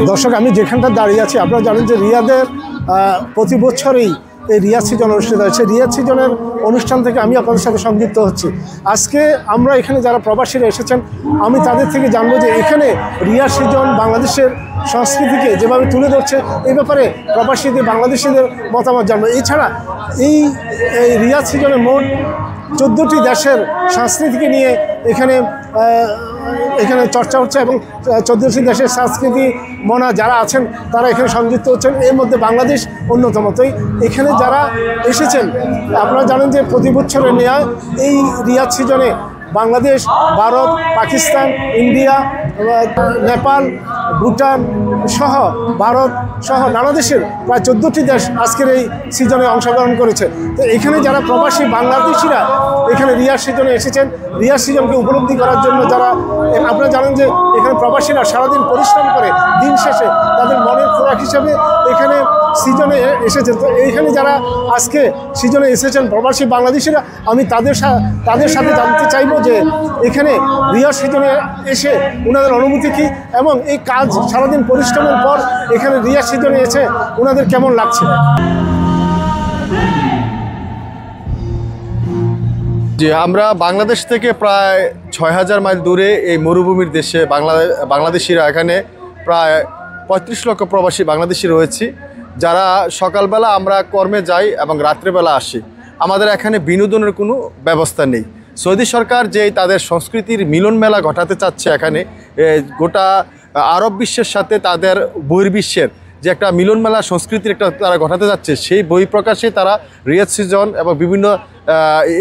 দর্শক, আমি যেখানটা দাঁড়িয়ে আছি, আপনারা জানেন যে রিয়াদের প্রতি বছরই এই রিয়াদ সিজন অনুষ্ঠিত হচ্ছে। রিয়াদ সিজনের অনুষ্ঠান থেকে আমি আপনাদের সাথে সংযুক্ত হচ্ছি। আজকে আমরা এখানে যারা প্রবাসীরা এসেছেন, আমি তাদের থেকে জানবো যে এখানে রিয়াদ সিজন বাংলাদেশের সংস্কৃতিকে যেভাবে তুলে ধরছে, এই ব্যাপারে প্রবাসীদের বাংলাদেশিদের মতামত জানবো। এছাড়া এই রিয়াদ সিজনে মোট 14টি দেশের সংস্কৃতিকে নিয়ে এখানে চর্চা হচ্ছে এবং 14টি দেশের সংস্কৃতি মনা যারা আছেন তারা এখানে সংযুক্ত হচ্ছেন। এর মধ্যে বাংলাদেশ অন্যতম। তো এখানে যারা এসেছেন, আপনারা জানেন যে প্রতি বছরের নেয়া এই রিয়াদ সিজনে বাংলাদেশ, ভারত, পাকিস্তান, ইন্ডিয়া, নেপাল, ভুটান সহ ভারত সহ নানা দেশের প্রায় 14টি দেশ আজকের এই সিজনে অংশগ্রহণ করেছে। তো এখানে যারা প্রবাসী বাংলাদেশিরা এখানে রিয়াদ সিজনে এসেছেন, রিয়াদ সিজনকে উপলব্ধি করার জন্য যারা, আপনারা জানেন যে এখানে প্রবাসীরা সারাদিন পরিশ্রম করে দিন শেষে তাদের মনের খোরাক হিসাবে এখানে সিজনে এসেছেন। তো এইখানে যারা আজকে সিজনে এসেছেন প্রবাসী বাংলাদেশিরা, আমি তাদের সাথে জানতে চাইব যে এখানে রিয়াদ সিজনে এসে ওনাদের অনুভূতি কী এবং এই কাজ সারাদিন পরিশ্রমের পর এখানে রিয়াদ সিজনে এসে ওনাদের কেমন লাগছে। যে আমরা বাংলাদেশ থেকে প্রায় 6000 মাইল দূরে এই মরুভূমির দেশে বাংলাদেশিরা এখানে প্রায় 35 লক্ষ প্রবাসী বাংলাদেশি রয়েছি, যারা সকালবেলা আমরা কর্মে যাই এবং রাত্রেবেলা আসি। আমাদের এখানে বিনোদনের কোনো ব্যবস্থা নেই। সৌদি সরকার যে তাদের সংস্কৃতির মিলন মেলা ঘটাতে চাচ্ছে, এখানে গোটা আরব বিশ্বের সাথে তাদের বহির্বিশ্বের যে একটা মিলন মেলা সংস্কৃতির একটা তারা ঘটাতে যাচ্ছে, সেই বই প্রকাশে তারা রিয়াদ সিজন এবং বিভিন্ন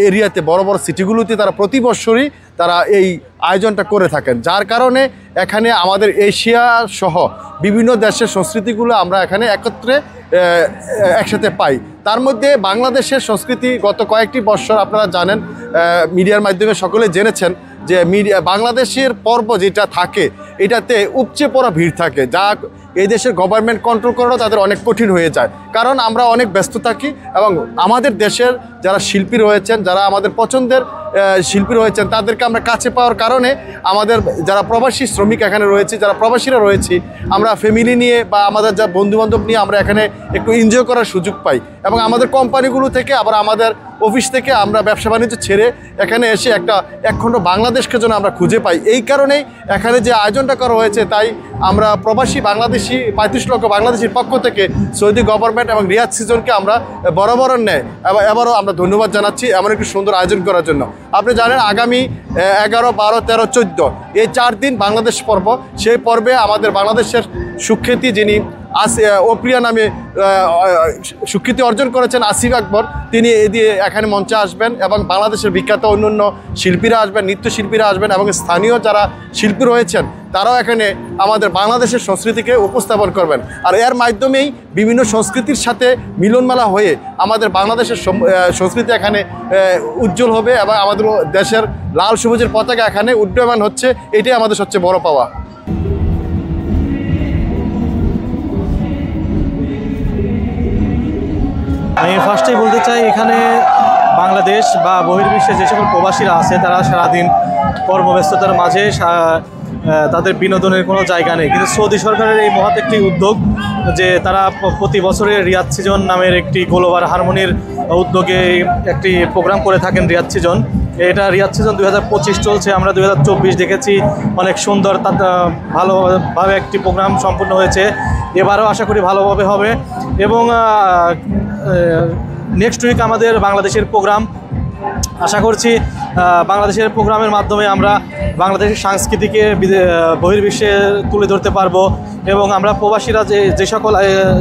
এরিয়াতে বড় বড় সিটিগুলোতে তারা প্রতি বছরই তারা এই আয়োজনটা করে থাকেন। যার কারণে এখানে আমাদের এশিয়া সহ বিভিন্ন দেশের সংস্কৃতিগুলো আমরা এখানে একসাথে পাই। তার মধ্যে বাংলাদেশের সংস্কৃতি গত কয়েকটি বছর আপনারা জানেন, মিডিয়ার মাধ্যমে সকলে জেনেছেন যে বাংলাদেশের পর্ব যেটা থাকে এটাতে উপচে পড়া ভিড় থাকে, যা এই দেশের গভর্নমেন্ট কন্ট্রোল করাও তাদের অনেক কঠিন হয়ে যায়। কারণ আমরা অনেক ব্যস্ত থাকি এবং আমাদের দেশের যারা শিল্পী রয়েছেন, যারা আমাদের পছন্দের শিল্পী রয়েছেন, তাদেরকে আমরা কাছে পাওয়ার কারণে আমাদের যারা প্রবাসী শ্রমিক এখানে রয়েছে, যারা প্রবাসীরা রয়েছি, আমরা ফ্যামিলি নিয়ে বা আমাদের যা বন্ধুবান্ধব নিয়ে আমরা এখানে একটু এনজয় করার সুযোগ পাই এবং আমাদের কোম্পানিগুলো থেকে আবার আমাদের অফিস থেকে আমরা ব্যবসা বাণিজ্য ছেড়ে এখানে এসে একটা একখণ্ড বাংলাদেশকে যেন আমরা খুঁজে পাই। এই কারণেই এখানে যে আয়োজনটা করা হয়েছে, তাই আমরা প্রবাসী বাংলাদেশি 35 লক্ষ বাংলাদেশের পক্ষ থেকে সৌদি গভর্নমেন্ট এবং রিয়াদ সিজনকে আমরা বরাবরের ন্যায় এবারও আমরা ধন্যবাদ জানাচ্ছি এমন একটি সুন্দর আয়োজন করার জন্য। আপনি জানেন আগামী 11, 12, 13, 14 এই 4 দিন বাংলাদেশ পর্ব। সেই পর্বে আমাদের বাংলাদেশের সুখ্যাতি যিনি ওপ্রিয়া নামে সুখ্যাতি অর্জন করেছেন আসিফ আকবর, তিনি এখানে মঞ্চে আসবেন এবং বাংলাদেশের বিখ্যাত অন্যান্য শিল্পীরা আসবেন, নৃত্যশিল্পীরা আসবেন এবং স্থানীয় যারা শিল্পী রয়েছেন তারাও এখানে আমাদের বাংলাদেশের সংস্কৃতিকে উপস্থাপন করবেন। আর এর মাধ্যমেই বিভিন্ন সংস্কৃতির সাথে মিলনমেলা হয়ে আমাদের বাংলাদেশের সংস্কৃতি এখানে উজ্জ্বল হবে এবং আমাদের দেশের লাল সবুজের পতাকা এখানে উড্ডয়মান হচ্ছে। এটাই আমাদের সবচেয়ে বড় পাওয়া। আমি ফার্স্টেই বলতে চাই, এখানে বাংলাদেশ বা বহির্বিশ্বে যে সকল প্রবাসীরা আছে তারা সারাদিন কর্মব্যস্ততার মাঝে তাদের বিনোদনের কোনো জায়গা নেই। কিন্তু সৌদি সরকারের এই মহৎ একটি উদ্যোগ যে তারা প্রতি বছরে রিয়াদ সিজন নামের একটি গ্লোবাল হারমোনির উদ্যোগে একটি প্রোগ্রাম করে থাকেন রিয়াদ সিজন। এটা রিয়াদ সিজন 2025 চলছে। আমরা 2024 দেখেছি, অনেক সুন্দর ভালোভাবে একটি প্রোগ্রাম সম্পূর্ণ হয়েছে। এবারও আশা করি ভালোভাবে হবে এবং নেক্সট উইক আমাদের বাংলাদেশের প্রোগ্রাম। আশা করছি বাংলাদেশের প্রোগ্রামের মাধ্যমে আমরা বাংলাদেশের সংস্কৃতিকে বহির্বিশ্বে তুলে ধরতে পারবো এবং আমরা প্রবাসীরা যে সকল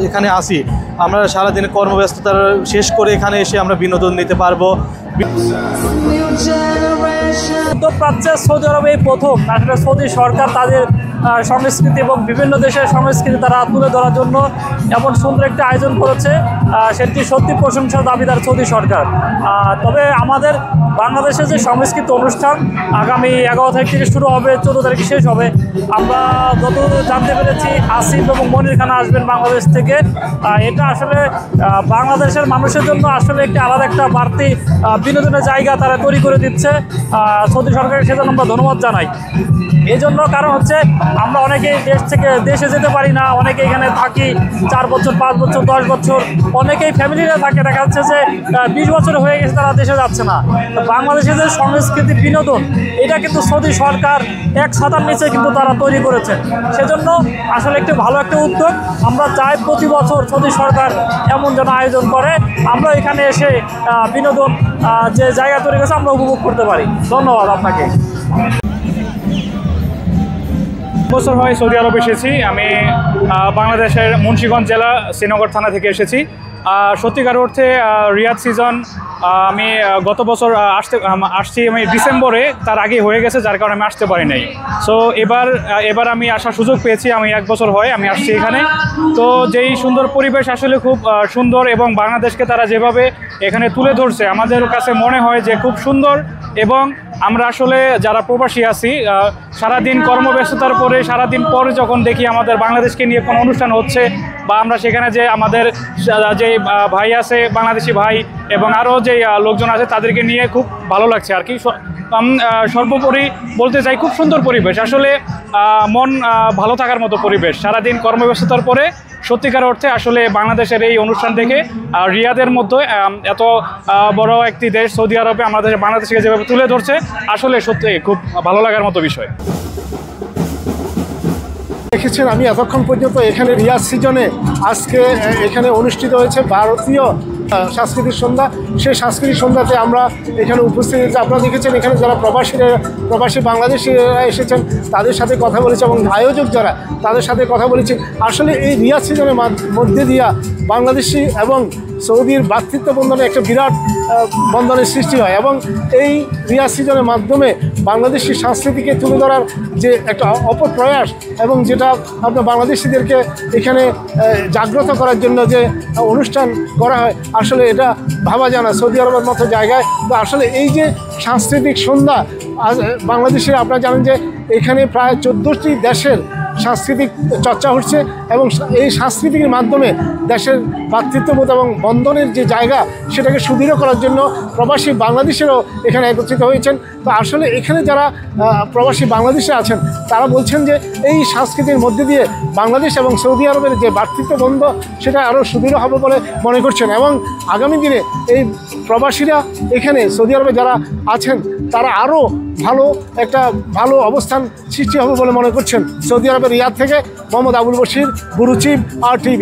এখানে আসি, আমরা সারাদিন কর্মব্যস্ততা শেষ করে এখানে এসে আমরা বিনোদন নিতে পারবো। উদ্যোগ পাচ্ছে সৌদি আরবে এই প্রথম। আসলে সৌদি সরকার তাদের সংস্কৃতি এবং বিভিন্ন দেশের সংস্কৃতি তারা তুলে ধরার জন্য এমন সুন্দর একটি আয়োজন করেছে, সেটি সত্যি প্রশংসার দাবিদার সৌদি সরকার। তবে আমাদের বাংলাদেশের যে সংস্কৃতি অনুষ্ঠান আগামী 11 তারিখ থেকে শুরু হবে, 14 তারিখে শেষ হবে। আমরা যত জানতে পেরেছি আসিফ এবং মনির খান আসবেন বাংলাদেশ থেকে। এটা আসলে বাংলাদেশের মানুষের জন্য আসলে একটি আলাদা একটা বাড়তি বিনোদনের জায়গা তারা তৈরি করে দিচ্ছে। সৌদি সরকারের সেজন্য আমরা ধন্যবাদ জানাই। এই জন্য কারণ হচ্ছে আমরা অনেকেই দেশে যেতে পারি না, অনেকে এখানে থাকি 4 বছর 5 বছর 10 বছর, অনেকেই ফ্যামিলিরা থাকে, দেখা যাচ্ছে যে 20 বছর হয়ে গেছে তারা দেশে যাচ্ছে না। তো বাংলাদেশের যে সংস্কৃতি বিনোদন, এটা কিন্তু সৌদি সরকার এক ছাতার নিচে কিন্তু তারা তৈরি করেছে। সেজন্য আসলে একটি ভালো একটা উদ্যোগ। আমরা চাই প্রতি বছর সৌদি সরকার এমন যেন আয়োজন করে, আমরা এখানে এসে বিনোদন যে জায়গা তৈরি করেছে আমরা উপভোগ করতে পারি। ধন্যবাদ আপনাকে। বছর হয় সৌদি আরব এসেছি আমি। বাংলাদেশের মুন্সিগঞ্জ জেলা শ্রীনগর থানা থেকে এসেছি। সত্যিকার অর্থে রিয়াদ সিজন আমি গত বছর আসছি আমি ডিসেম্বরে, তার আগে হয়ে গেছে, যার কারণে আমি আসতে পারি নাই। সো এবার আমি আসার সুযোগ পেয়েছি। আমি 1 বছর হয় আমি আসছি এখানে। তো যেই সুন্দর পরিবেশ আসলে খুব সুন্দর, এবং বাংলাদেশকে তারা যেভাবে এখানে তুলে ধরছে আমাদের কাছে মনে হয় যে খুব সুন্দর। এবং আমরা আসলে যারা প্রবাসী আছি, সারাদিন কর্মব্যস্ততার পরে সারাদিন পরে যখন দেখি আমাদের বাংলাদেশকে নিয়ে কোনো অনুষ্ঠান হচ্ছে, বা আমরা সেখানে যে আমাদের যে ভাই আছে বাংলাদেশি ভাই এবং আরও যে লোকজন আছে তাদেরকে নিয়ে খুব ভালো লাগছে আর কি। সর্বোপরি বলতে চাই খুব সুন্দর পরিবেশ, আসলে মন ভালো থাকার মতো পরিবেশ। সারাদিন কর্মব্যস্ততার পরে সত্যিকার অর্থে আসলে বাংলাদেশের এই অনুষ্ঠান দেখে রিয়াদের মধ্যে এত বড় একটি দেশ সৌদি আরবে আমাদের বাংলাদেশকে যেভাবে তুলে ধরছে, আসলে সত্যি খুব ভালো লাগার মতো বিষয়। দেখেছেন আমি এতক্ষণ পর্যন্ত এখানে রিয়াদ সিজনে আজকে এখানে অনুষ্ঠিত হয়েছে ভারতীয় সাংস্কৃতিক সন্ধ্যা। সেই সাংস্কৃতিক সন্ধ্যাতে আমরা এখানে উপস্থিত হয়েছি। আপনারা দেখেছেন এখানে যারা প্রবাসী বাংলাদেশিরা এসেছেন তাদের সাথে কথা বলেছে, এবং আয়োজক যারা তাদের সাথে কথা বলেছি। আসলে এই রিয়াদ সিজনের মধ্যে দিয়া বাংলাদেশি এবং সৌদির ভ্রাতৃত্ব বন্ধনে একটা বিরাট বন্ধনের সৃষ্টি হয়, এবং এই রিয়াদ সিজনের মাধ্যমে বাংলাদেশি সংস্কৃতিকে তুলে ধরার যে একটা অপপ্রয়াস, এবং যেটা আপনার বাংলাদেশিদেরকে এখানে জাগ্রত করার জন্য যে অনুষ্ঠান করা হয়, আসলে এটা ভাবা যায় না সৌদি আরবের মতো জায়গায়। তো আসলে এই যে সাংস্কৃতিক সন্ধ্যা, বাংলাদেশের আপনারা জানেন যে এখানে প্রায় 14টি দেশের সাংস্কৃতিক চর্চা হচ্ছে, এবং এই সাংস্কৃতিকের মাধ্যমে দেশের ভ্রাতৃত্ববোধ এবং বন্ধনের যে জায়গা সেটাকে সুদৃঢ় করার জন্য প্রবাসী বাংলাদেশেরও এখানে একত্রিত হয়েছেন। তো আসলে এখানে যারা প্রবাসী বাংলাদেশে আছেন তারা বলছেন যে এই সংস্কৃতির মধ্যে দিয়ে বাংলাদেশ এবং সৌদি আরবের যে ভ্রাতৃত্ববন্ধ সেটা আরও সুদৃঢ় হবে বলে মনে করছেন, এবং আগামী দিনে এই প্রবাসীরা এখানে সৌদি আরবে যারা আছেন তারা আরও ভালো অবস্থান সৃষ্টি হবে বলে মনে করছেন। সৌদি আরবের রিয়াদ থেকে মোহাম্মদ আবুল বশির, বুরুচিব, RTV।